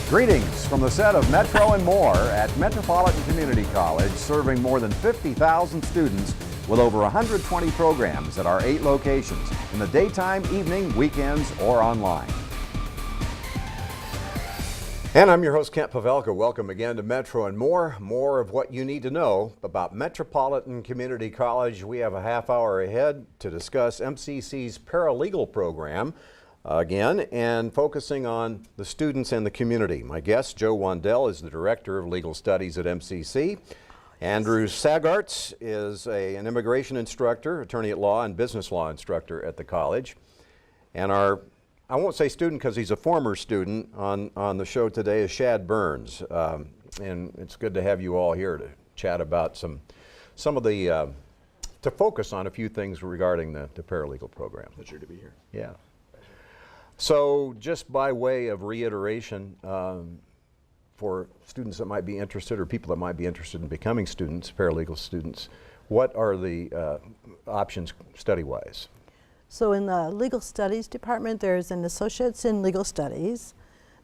Greetings from the set of Metro and More at Metropolitan Community College, serving more than 50,000 students with over 120 programs at our 8 locations in the daytime, evening, weekends, or online. And I'm your host, Kent Pavelka. Welcome again to Metro and More. More of what you need to know about Metropolitan Community College. We have a half hour ahead to discuss MCC's Paralegal program again, and focusing on the students and the community. My guest, Joe Wandell, is the Director of Legal Studies at MCC. Andrew Sagartz is an immigration instructor, attorney at law, and business law instructor at the college. And our, I won't say student because he's a former student on the show today, is Shad Burns. And it's good to have you all here to chat about some of the, to focus on a few things regarding the paralegal program. Pleasure to be here. Yeah. So just by way of reiteration, for students that might be interested or people that might be interested in becoming students, paralegal students, what are the options study-wise? So in the legal studies department, there's an associate's in legal studies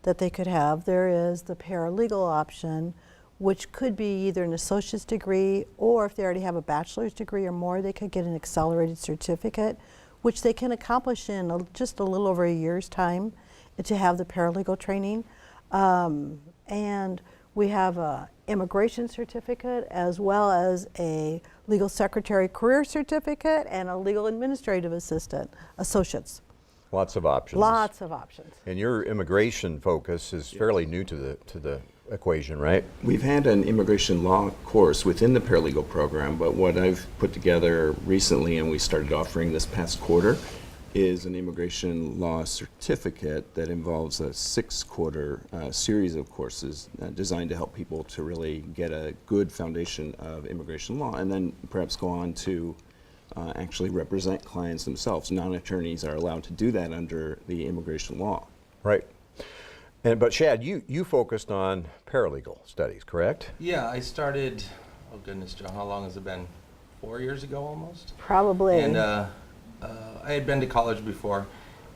that they could have. There is the paralegal option, which could be either an associate's degree, or if they already have a bachelor's degree or more, they could get an accelerated certificate, which they can accomplish in just a little over a year's time to have the paralegal training. And we have a immigration certificate as well as a legal secretary career certificate and a legal administrative assistant associates. Lots of options. Lots of options. And your immigration focus is fairly new to the equation, right? We've had an immigration law course within the paralegal program, but what I've put together recently, and we started offering this past quarter, is an immigration law certificate that involves a 6-quarter series of courses designed to help people to really get a good foundation of immigration law and then perhaps go on to actually represent clients themselves. Non-attorneys are allowed to do that under the immigration law. Right. But Shad, you focused on paralegal studies, correct? Yeah, I started, oh goodness, Joe, how long has it been? 4 years ago almost? Probably. And I had been to college before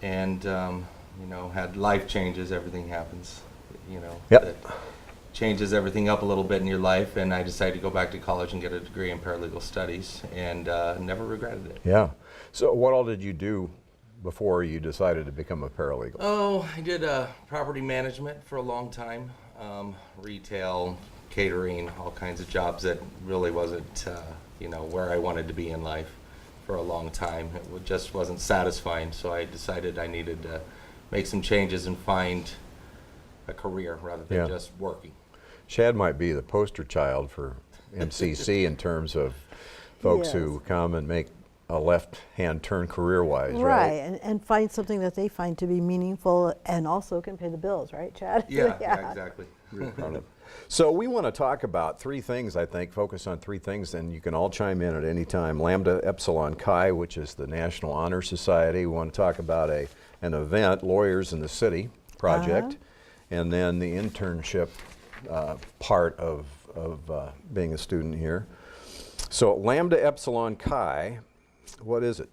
and, you know, had life changes, everything happens, you know. Yep. That changes everything up a little bit in your life, and I decided to go back to college and get a degree in paralegal studies, and never regretted it. Yeah. So what all did you do before you decided to become a paralegal? Oh, I did property management for a long time, retail, catering, all kinds of jobs that really wasn't, you know, where I wanted to be in life for a long time. It just wasn't satisfying, so I decided I needed to make some changes and find a career rather than just working. Shad might be the poster child for MCC in terms of folks who come and make a left-hand turn career-wise, right? Right, and find something that they find to be meaningful and also can pay the bills, right, Chad? Yeah, yeah, exactly. Really proud of it. So we want to talk about 3 things, I think, focus on 3 things, and you can all chime in at any time. Lambda Epsilon Chi, which is the National Honor Society. We want to talk about an event, Lawyers in the City project, and then the internship part of being a student here. So Lambda Epsilon Chi, what is it?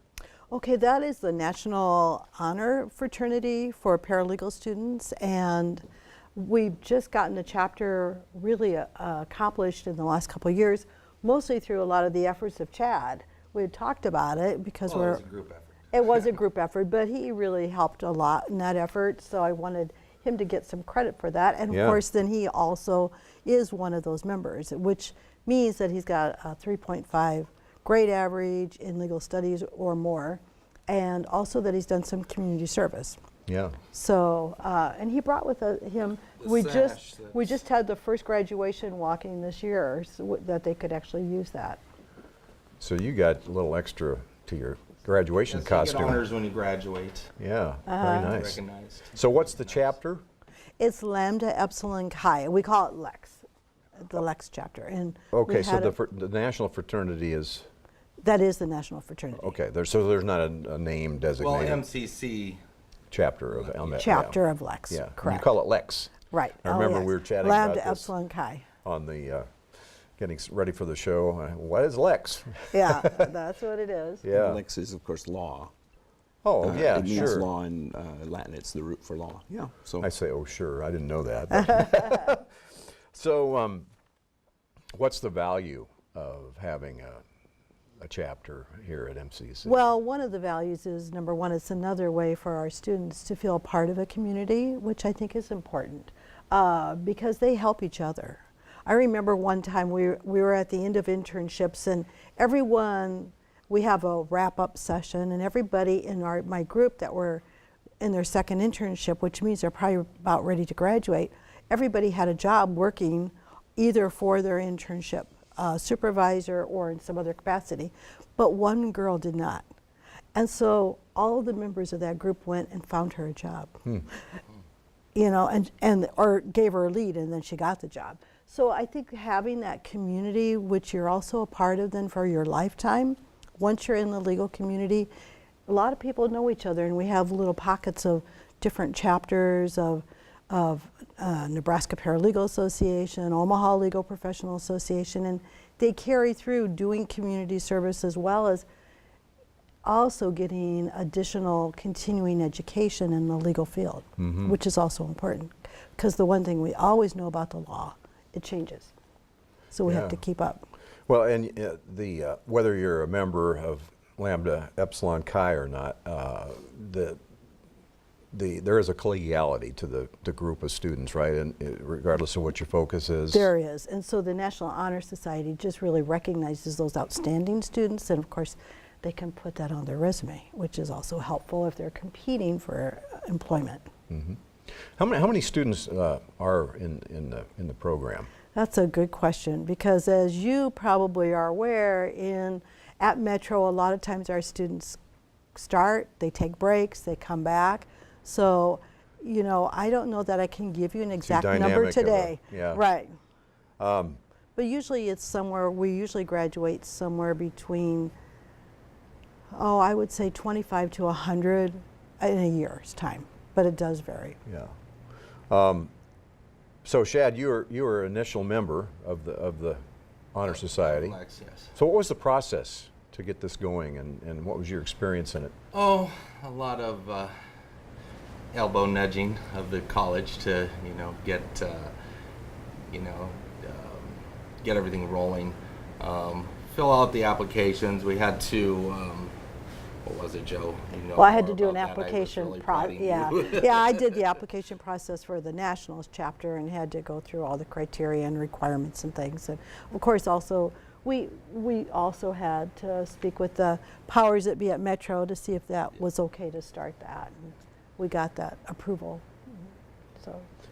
Okay, that is the National Honor Fraternity for paralegal students, and we've just gotten the chapter really accomplished in the last couple of years, mostly through a lot of the efforts of Chad. We had talked about it because Well, it was a group effort. It was a group effort, but he really helped a lot in that effort, so I wanted him to get some credit for that. And of course, then he also is one of those members, which means that he's got a 3.5 grade average in legal studies or more, and also that he's done some community service. Yeah. So, and he brought with him, we just had the first graduation walking this year, so that they could actually use that. So you got a little extra to your graduation costume. You get honors when you graduate. Yeah, very nice. Recognized. So what's the chapter? It's Lambda Epsilon Chi. We call it LEX, the LEX chapter. And okay, so the national fraternity is? That is the national fraternity. Okay, so there's not a name designated? Well, MCC. Chapter of LEX. Chapter of LEX, yeah. correct. You call it LEX. Right. I remember we were chatting Lambda about this Epsilon Chi. on the getting ready for the show. What is LEX? Yeah, that's what it is. Yeah. Lex is, of course, law. Oh, yeah, It means sure. law in Latin. It's the root for law. Yeah. So I say, oh, sure, I didn't know that. So, what's the value of having a chapter here at MCC? Well, one of the values is, number one, it's another way for our students to feel part of a community, which I think is important, because they help each other. I remember one time we were at the end of internships, and we have a wrap-up session, and everybody in my group that were in their second internship, which means they're probably about ready to graduate, everybody had a job working either for their internship supervisor or in some other capacity, but one girl did not. And so all of the members of that group went and found her a job. You know, or gave her a lead, and then she got the job. So I think having that community, which you're also a part of then for your lifetime, once you're in the legal community, a lot of people know each other, and we have little pockets of different chapters of Nebraska Paralegal Association, Omaha Legal Professional Association, and they carry through doing community service as well as also getting additional continuing education in the legal field, which is also important. Because the one thing we always know about the law, it changes. So we have to keep up. Well, and whether you're a member of Lambda Epsilon Chi or not, there is a collegiality to the group of students, right? And regardless of what your focus is. There is. And so the National Honor Society just really recognizes those outstanding students, and of course they can put that on their resume, which is also helpful if they're competing for employment. How many students are in the program? That's a good question, because as you probably are aware, at Metro, a lot of times our students start, they take breaks, they come back. So, you know, I don't know that I can give you an exact number today. Right. But usually we usually graduate somewhere between, I would say 25 to 100 in a year's time, but it does vary. Yeah. So Shad, you were an initial member of the Honor Society. Yes. So what was the process to get this going, and what was your experience in it? Oh, a lot of elbow nudging of the college to, get everything rolling. Fill out the applications. We had to, what was it, Joe? Well, I had to do an application process. Yeah, I did the application process for the Nationals chapter and had to go through all the criteria and requirements and things. And of course, also we also had to speak with the powers that be at Metro to see if that was okay to start that. And we got that approval.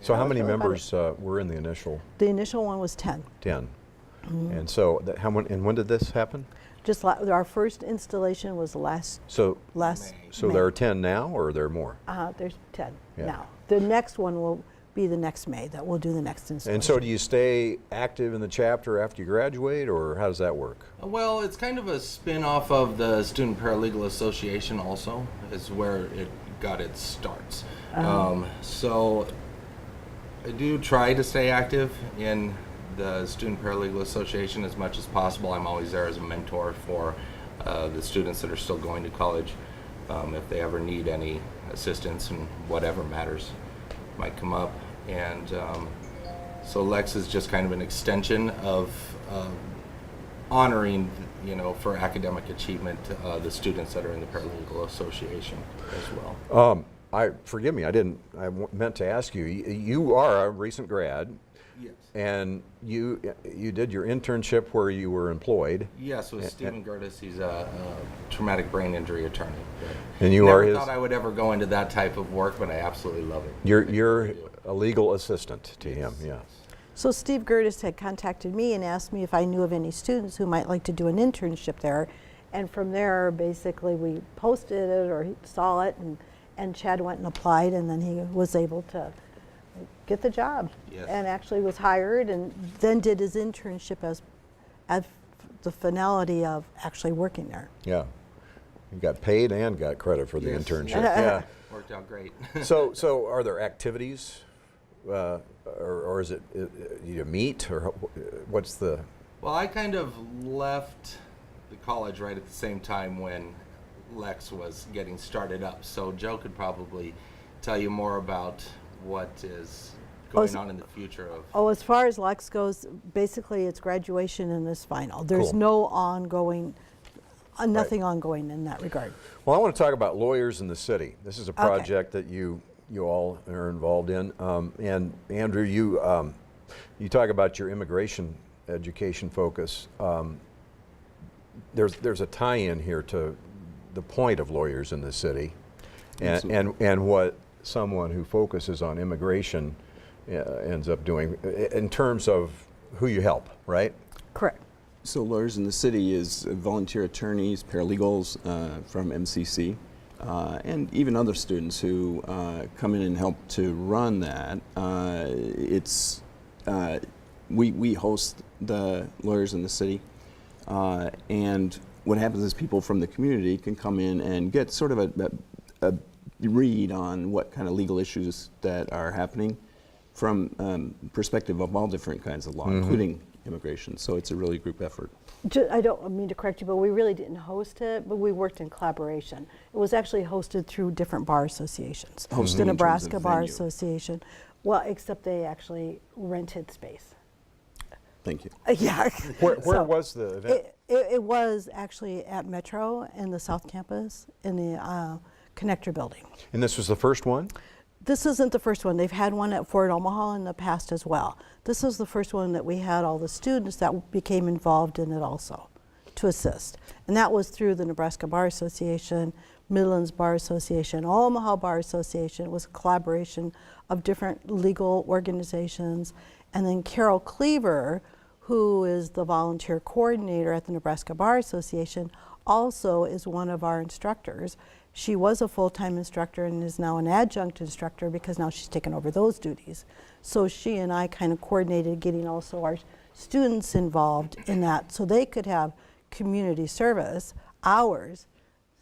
So how many members were in the initial? The initial one was 10. 10. And so and when did this happen? Just our first installation was last So May. there are 10 now, or are there more? There's 10 Yeah. now. The next one will be the next May that we'll do the next installation. And so do you stay active in the chapter after you graduate, or how does that work? Well, it's kind of a spin-off of the Student Paralegal Association also, is where it got its starts. So I do try to stay active in the Student Paralegal Association as much as possible. I'm always there as a mentor for the students that are still going to college. If they ever need any assistance in whatever matters might come up. And so Lex is just kind of an extension of honoring, for academic achievement, the students that are in the Paralegal Association as well. Forgive me, I meant to ask you. You are a recent grad. Yes. And you did your internship where you were employed. Yes, with Stephen Gertis. He's a traumatic brain injury attorney. And you never are his. thought I would ever go into that type of work, but I absolutely love it. You're a legal assistant to him. Yeah. So Steve Gertis had contacted me and asked me if I knew of any students who might like to do an internship there. And from there, basically, we posted it or he saw it, and Chad went and applied, and then he was able to get the job. Yes. And actually was hired and then did his internship as the finality of actually working there. Yeah. You got paid and got credit for the Yes. internship. Yeah. Worked out great. So are there activities, or is it you meet, or what's the? Well, I kind of left the college right at the same time when Lex was getting started up. So Joe could probably tell you more about what is going on in the future of. Oh, as far as Lex goes, basically it's graduation and this final. There's Cool. no ongoing, nothing ongoing in that regard. Well, I want to talk about lawyers in the city. This is a project that you all are involved in. And Andrew, you talk about your immigration education focus. There's a tie-in here to the point of lawyers in the city, and what someone who focuses on immigration ends up doing in terms of who you help, right? Correct. So Lawyers in the City is volunteer attorneys, paralegals from MCC, and even other students who come in and help to run that. We host the Lawyers in the City, and what happens is people from the community can come in and get sort of a read on what kind of legal issues that are happening from perspective of all different kinds of law, including immigration. So it's a really group effort. I don't mean to correct you, but we really didn't host it, but we worked in collaboration. It was actually hosted through different bar associations. Hosting in The terms Nebraska of Bar venue. Association. Well, except they actually rented space. Thank you. Yeah. Where So was the event? it was actually at Metro in the South Campus in the Connector Building. And this was the first one? This isn't the first one. They've had one at Fort Omaha in the past as well. This is the first one that we had all the students that became involved in it also to assist. And that was through the Nebraska Bar Association, Midlands Bar Association, Omaha Bar Association. It was a collaboration of different legal organizations. And then Carol Cleaver, who is the volunteer coordinator at the Nebraska Bar Association, also is one of our instructors. She was a full-time instructor and is now an adjunct instructor because now she's taken over those duties. So she and I kind of coordinated getting also our students involved in that so they could have community service hours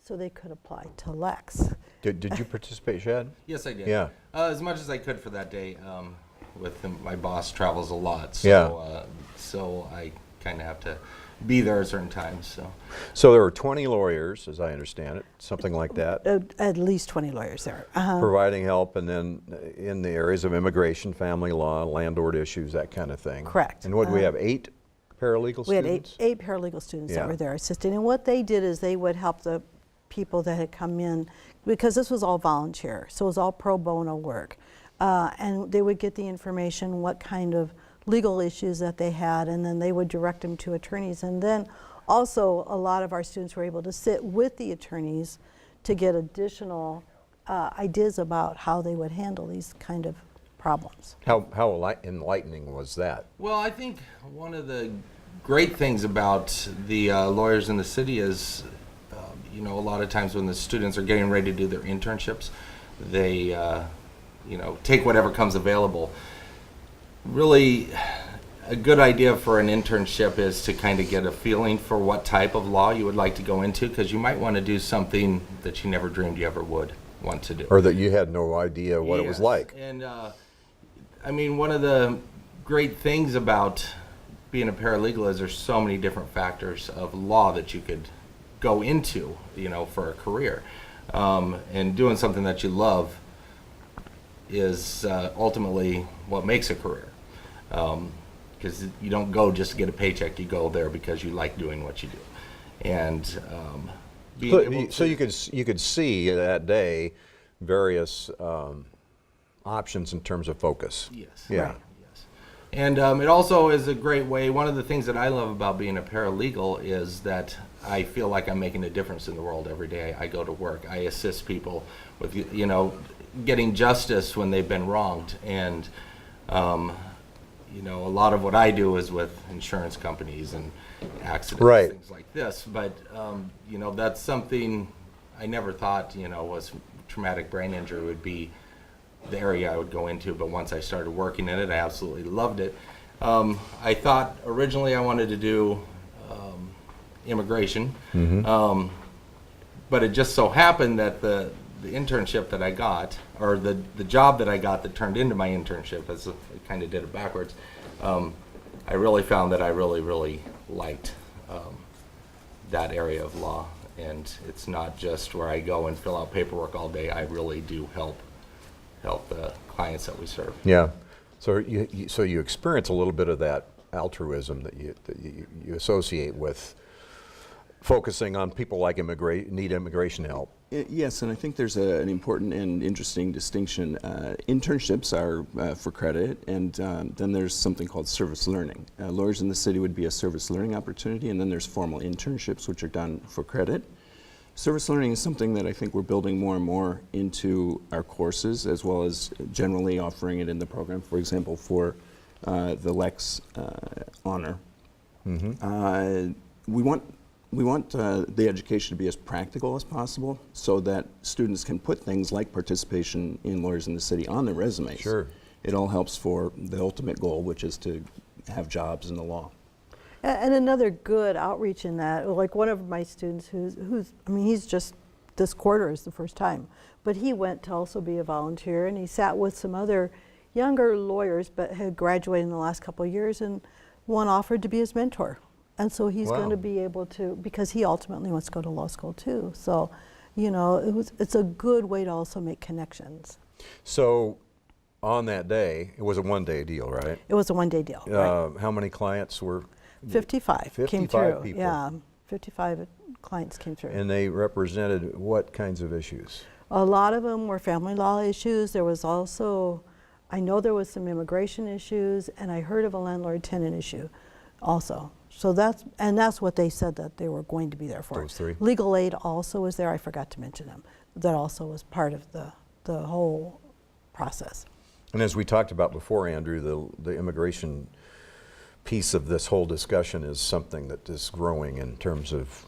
so they could apply to Lex. Did you participate, Shad? Yes, I did. Yeah. As much as I could for that day. With him, my boss travels a lot, so Yeah. So I kind of have to be there at certain times. So there were 20 lawyers, as I understand it, something like that, At least 20 lawyers there. providing help, and then in the areas of immigration, family law, landlord issues, that kind of thing. Correct. And what do we have, 8 paralegal We had students? eight paralegal students that Yeah. were there assisting. And what they did is they would help the people that had come in, because this was all volunteer, so it was all pro bono work. And they would get the information, what kind of legal issues that they had, and then they would direct them to attorneys. And then also a lot of our students were able to sit with the attorneys to get additional ideas about how they would handle these kind of problems. How enlightening was that? Well, I think one of the great things about the Lawyers in the City is, a lot of times when the students are getting ready to do their internships, they take whatever comes available. Really, a good idea for an internship is to kind of get a feeling for what type of law you would like to go into, because you might want to do something that you never dreamed you ever would want to do. Or that you had no idea what it was Yes. like? And one of the great things about being a paralegal is there's so many different factors of law that you could go into, for a career. And doing something that you love is ultimately what makes a career. Because you don't go just to get a paycheck, you go there because you like doing what you do. And So you could see that day various options in terms of focus. Yes. Yeah. Right. Yes. And it also is a great way. One of the things that I love about being a paralegal is that I feel like I'm making a difference in the world every day I go to work. I assist people with, getting justice when they've been wronged. And, a lot of what I do is with insurance companies and accidents, Right. things like this. But, that's something I never thought, was traumatic brain injury would be the area I would go into. But once I started working in it, I absolutely loved it. I thought originally I wanted to do immigration, but it just so happened that the internship that I got, or the job that I got that turned into my internship, as I kind of did it backwards, I really found that I really, really liked that area of law. And it's not just where I go and fill out paperwork all day. I really do help the clients that we serve. Yeah. So you experience a little bit of that altruism that you associate with focusing on people like need immigration help. Yes, and I think there's an important and interesting distinction. Internships are for credit, and then there's something called service learning. Lawyers in the City would be a service learning opportunity, and then there's formal internships, which are done for credit. Service learning is something that I think we're building more and more into our courses, as well as generally offering it in the program, for example, for the Lex honor. Mm-hmm. We want the education to be as practical as possible so that students can put things like participation in Lawyers in the City on their resumes. Sure. It all helps for the ultimate goal, which is to have jobs in the law. And another good outreach in that, like one of my students he's just, this quarter is the first time, but he went to also be a volunteer, and he sat with some other younger lawyers but had graduated in the last couple of years, and one offered to be his mentor. And so he's going to be able to, because he ultimately wants to go to law school too. So, it's a good way to also make connections. So on that day, it was a one-day deal, right? It was a one-day deal. Right? How many clients were? 55 came 55 through. people. Yeah, 55 clients came through. And they represented what kinds of issues? A lot of them were family law issues. There was also, I know there was some immigration issues, and I heard of a landlord-tenant issue also. So that's what they said that they were going to be there for. Those three? Legal Legal aid also was there. I forgot to mention them. That also was part of the whole process. And as we talked about before, Andrew, the immigration piece of this whole discussion is something that is growing in terms of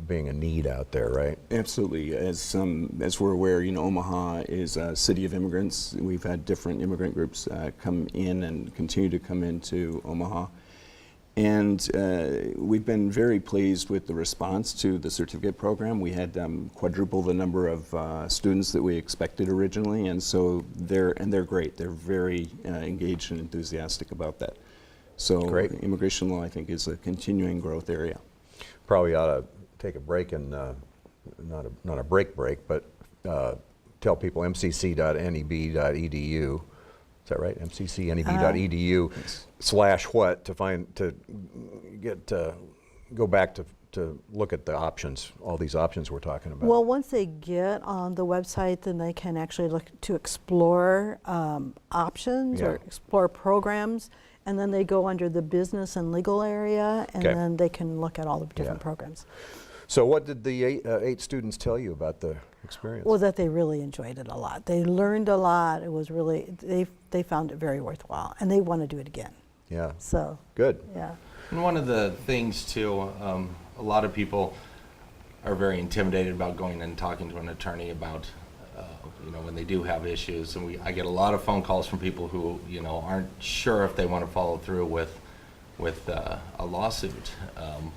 being a need out there, right? Absolutely. As we're aware, Omaha is a city of immigrants. We've had different immigrant groups come in and continue to come into Omaha. And we've been very pleased with the response to the certificate program. We had quadruple the number of students that we expected originally, and so they're great. They're very engaged and enthusiastic about that. So Great. Immigration law, I think, is a continuing growth area. Probably ought to take a break and not a break, but tell people mcc.neb.edu. Is that right? mccneb.edu /what to go back to look at the options, all these options we're talking about. Well, once they get on the website, then they can actually look to explore options or explore programs, and then they go under the business and legal area, and then they can look at all the different programs. So what did the eight students tell you about the experience? Well, that they really enjoyed it a lot. They learned a lot. It was really, they found it very worthwhile, and they want to do it again. Yeah. So. Good. Yeah. And one of the things too, a lot of people are very intimidated about going and talking to an attorney about, when they do have issues. And I get a lot of phone calls from people who, aren't sure if they want to follow through with a lawsuit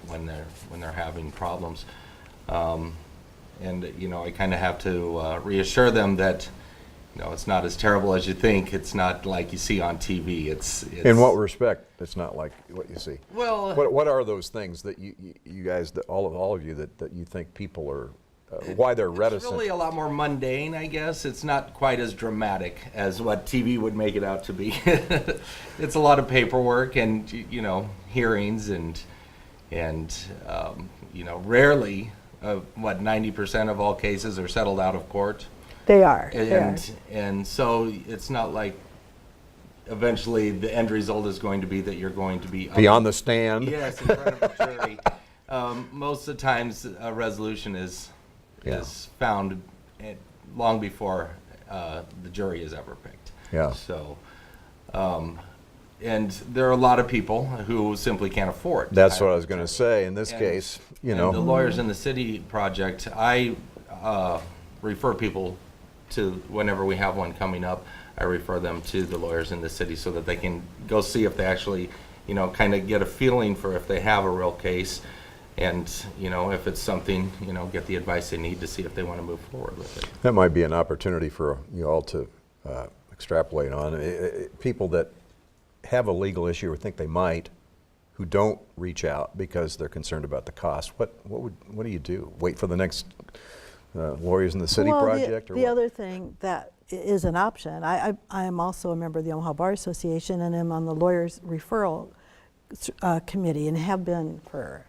when they're having problems. And I kind of have to reassure them that it's not as terrible as you think. It's not like you see on TV. It's in what respect? It's not like what you see. Well, what are those things that you guys, that all of you, that you think people are why they're reticent? It's really a lot more mundane, I guess. It's not quite as dramatic as what TV would make it out to be. It's a lot of paperwork and hearings and rarely, 90% of all cases are settled out of court. They are. And so it's not like eventually the end result is going to be that you're going to be on the stand. Yes, in front of a jury. Most of the times a resolution is found long before the jury is ever picked. Yeah. So, and there are a lot of people who simply can't afford. That's what I was going to say. In this case, and the Lawyers in the City project, I refer people to, whenever we have one coming up, I refer them to the Lawyers in the City so that they can go see if they actually, kind of get a feeling for if they have a real case. And, if it's something, get the advice they need to see if they want to move forward with it. that might be an opportunity for you all to extrapolate on. People that have a legal issue or think they might, who don't reach out because they're concerned about the cost, what do you do? Wait for the next Lawyers in the City Well, project? Or the what? other thing that is an option, I am also a member of the Omaha Bar Association, and I'm on the Lawyers Referral Committee, and have been for,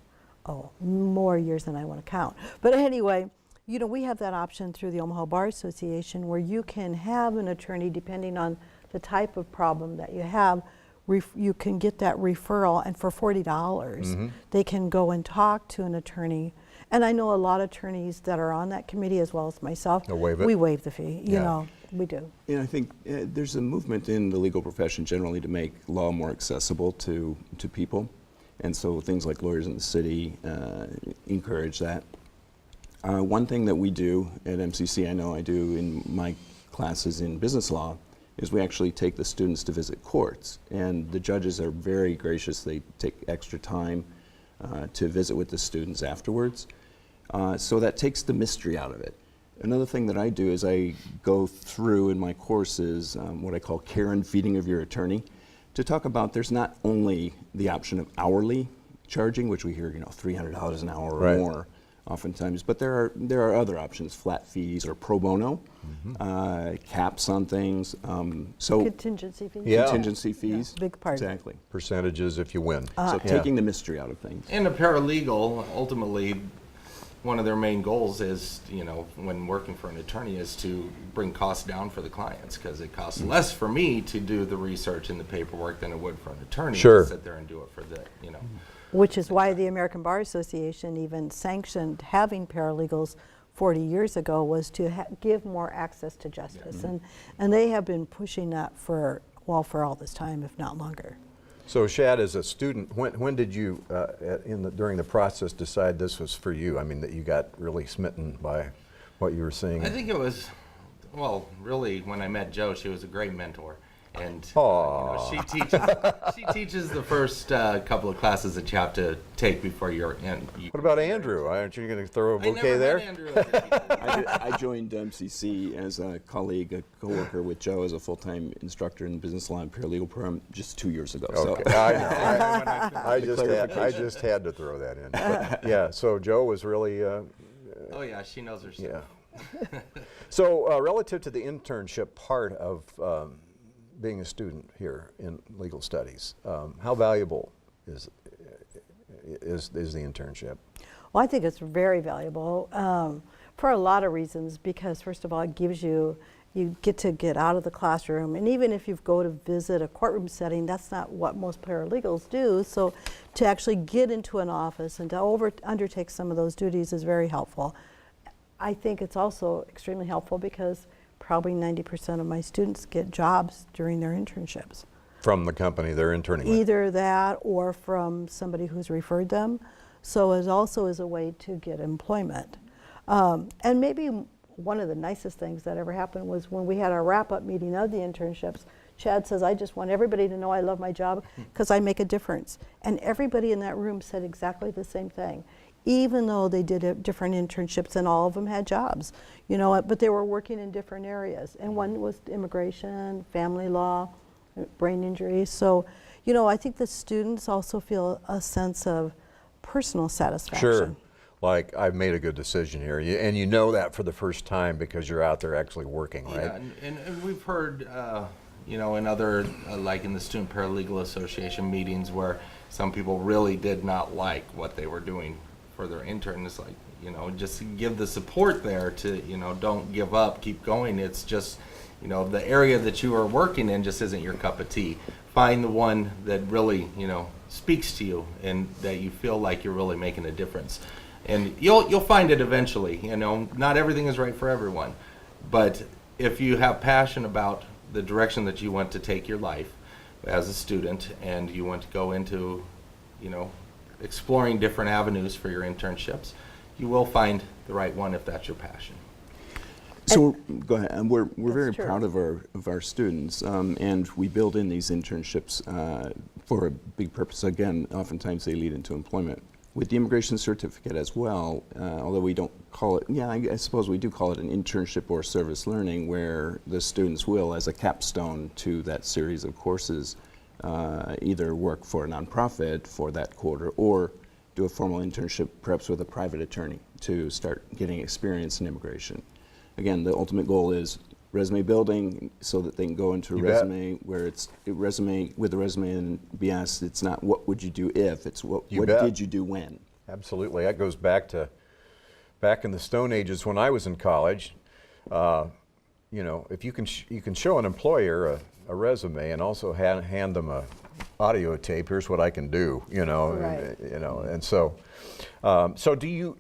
more years than I want to count. But anyway, we have that option through the Omaha Bar Association where you can have an attorney, depending on the type of problem that you have, you can get that referral, and for $40, they can go and talk to an attorney. And I know a lot of attorneys that are on that committee, as well as myself. They'll waive it? We waive the fee, we do. And I think there's a movement in the legal profession generally to make law more accessible to people. And so things like Lawyers in the City encourage that. One thing that we do at MCC, I know I do in my classes in business law, is we actually take the students to visit courts. And the judges are very gracious. They take extra time to visit with the students afterwards. So that takes the mystery out of it. Another thing that I do is I go through in my courses what I call care and feeding of your attorney, to talk about there's not only the option of hourly charging, which we hear, $300 an hour or more oftentimes, but there are other options, flat fees or pro bono, caps on things. So Contingency fees. Yeah. contingency fees. Yeah, big part. Exactly. Percentages if you win. So taking the mystery out of things. And a paralegal, ultimately, one of their main goals is, when working for an attorney, is to bring costs down for the clients, because it costs less for me to do the research and the paperwork than it would for an attorney Sure. to sit there and do it for the. Which is why the American Bar Association even sanctioned having paralegals 40 years ago, was to give more access to justice. And they have been pushing that for all this time, if not longer. So Shad, as a student, when did you, during the process, decide this was for you? I mean, that you got really smitten by what you were seeing? I think it was, really, when I met Jo, she was a great mentor. And Aw. she teaches the first couple of classes that you have to take before you're in. What about Andrew? Aren't you going to throw a I bouquet never there? met Andrew as a teacher. I joined MCC as a colleague, a coworker with Joe as a full-time instructor in business law and paralegal program just 2 years ago. Okay, So I know. I just had to throw that in. But, yeah, so Jo was really, Oh yeah, she knows her stuff. yeah. So relative to the internship part of being a student here in legal studies, how valuable is the internship? Well, I think it's very valuable for a lot of reasons, because first of all, it gives you get to get out of the classroom, and even if you go to visit a courtroom setting, that's not what most paralegals do. So to actually get into an office and to undertake some of those duties is very helpful. I think it's also extremely helpful because probably 90% of my students get jobs during their internships. From the company they're interning with? Either that or from somebody who's referred them. So it also is a way to get employment. And maybe one of the nicest things that ever happened was when we had our wrap-up meeting of the internships. Chad says, I just want everybody to know I love my job because I make a difference. And everybody in that room said exactly the same thing, even though they did different internships and all of them had jobs, but they were working in different areas. And one was immigration, family law, brain injury. So, I think the students also feel a sense of personal satisfaction. Sure. Like, I've made a good decision here. And you know that for the first time because you're out there actually working, right? Yeah, and we've heard, in other, like in the Student Paralegal Association meetings, where some people really did not like what they were doing for their intern. It's like, just give the support there to, don't give up, keep going. It's just, the area that you are working in just isn't your cup of tea. Find the one that really, speaks to you and that you feel like you're really making a difference. And you'll find it eventually. Not everything is right for everyone, but if you have passion about the direction that you want to take your life as a student, and you want to go into, exploring different avenues for your internships, you will find the right one if that's your passion. So go ahead. And we're very true. proud of our students, and we build in these internships for a big purpose. Again, oftentimes they lead into employment. With the immigration certificate as well, although we don't call it, I suppose we do call it an internship or service learning, where the students will, as a capstone to that series of courses, either work for a nonprofit for that quarter or do a formal internship perhaps with a private attorney to start getting experience in immigration. Again, the ultimate goal is resume building so that they can go into a You bet. resume where it's a resume with a resume and be asked, it's not what would you do if, it's what bet. did you do when. Absolutely. That goes back in the Stone Ages when I was in college. You know, if you can show an employer a resume and also hand them a audio tape. Here's what I can do. You know, Right. you know, and so do you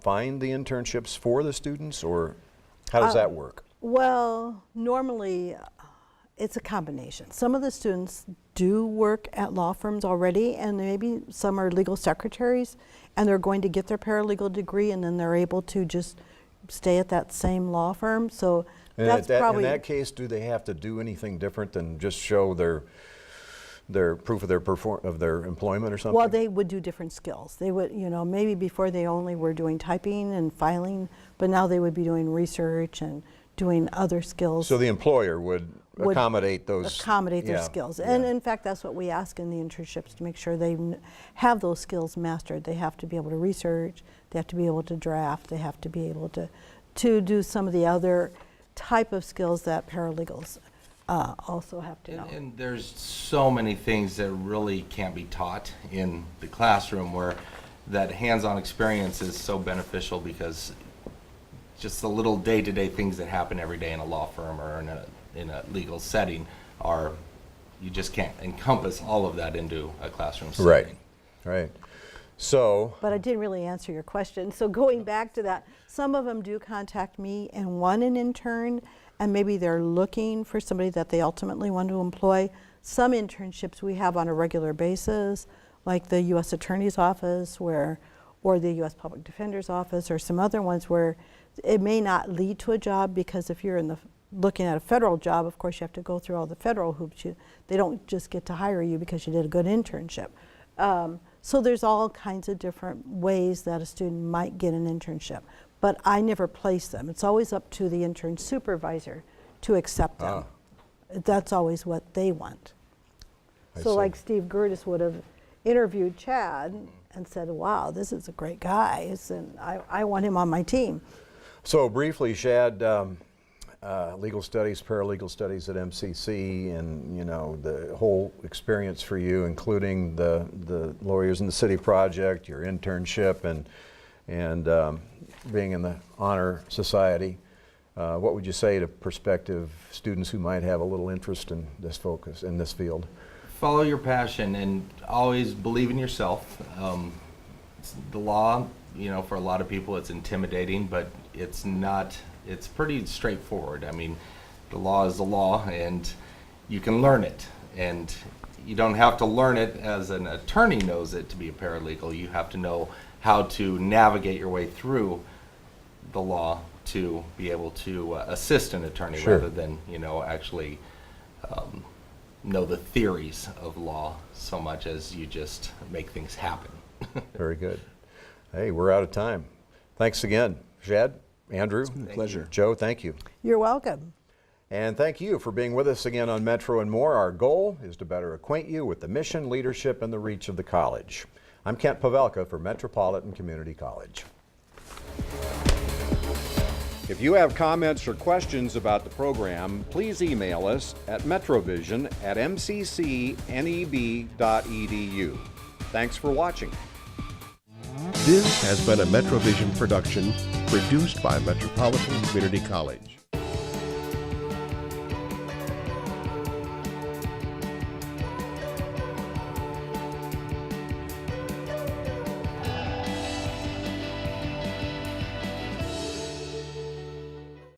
find the internships for the students, or how does that work? Well, normally it's a combination. Some of the students do work at law firms already, and maybe some are legal secretaries, and they're going to get their paralegal degree, and then they're able to just stay at that same law firm. So And that's probably in that case, do they have to do anything different than just show their proof of their employment or something? well, they would do different skills. They would, you know, maybe before they only were doing typing and filing, but now they would be doing research and doing other skills. So the employer would accommodate those. Accommodate their yeah, skills. yeah. And in fact, that's what we ask in the internships, to make sure they have those skills mastered. They have to be able to research, they have to be able to draft, they have to be able to do some of the other type of skills that paralegals also have to know. And there's so many things that really can't be taught in the classroom, where that hands-on experience is so beneficial, because just the little day-to-day things that happen every day in a law firm or in a legal setting are, you just can't encompass all of that into a classroom setting. Right, right. So, But I didn't really answer your question. So going back to that, some of them do contact me and want an intern, and maybe they're looking for somebody that they ultimately want to employ. Some internships we have on a regular basis, like the U.S. Attorney's Office or the U.S. Public Defender's Office, or some other ones where it may not lead to a job, because if you're looking at a federal job, of course you have to go through all the federal hoops. They don't just get to hire you because you did a good internship. So there's all kinds of different ways that a student might get an internship, but I never place them. It's always up to the intern supervisor to accept them. That's always what they want. I So see. like Steve Gertis would have interviewed Chad and said, wow, this is a great guy, and I want him on my team. So briefly, Shad, legal studies, paralegal studies at MCC, and you know the whole experience for you, including the Lawyers in the City project, your internship, and being in the Honor Society. What would you say to prospective students who might have a little interest in this focus, in this field? Follow your passion and always believe in yourself. The law, you know, for a lot of people it's intimidating, but it's not. It's pretty straightforward. I mean, the law is the law, and you can learn it. And you don't have to learn it as an attorney knows it to be a paralegal. You have to know how to navigate your way through the law to be able to assist an attorney, Sure. rather than, you know, actually know the theories of law so much as you just make things happen. Very good. Hey, we're out of time. Thanks again, Shad, Andrew, Pleasure. Joe, thank you. You're welcome. And thank you for being with us again on Metro and More. Our goal is to better acquaint you with the mission, leadership, and the reach of the college. I'm Kent Pavelka for Metropolitan Community College. If you have comments or questions about the program, please email us at metrovision@mccneb.edu. Thanks for watching. This has been a MetroVision production produced by Metropolitan Community College.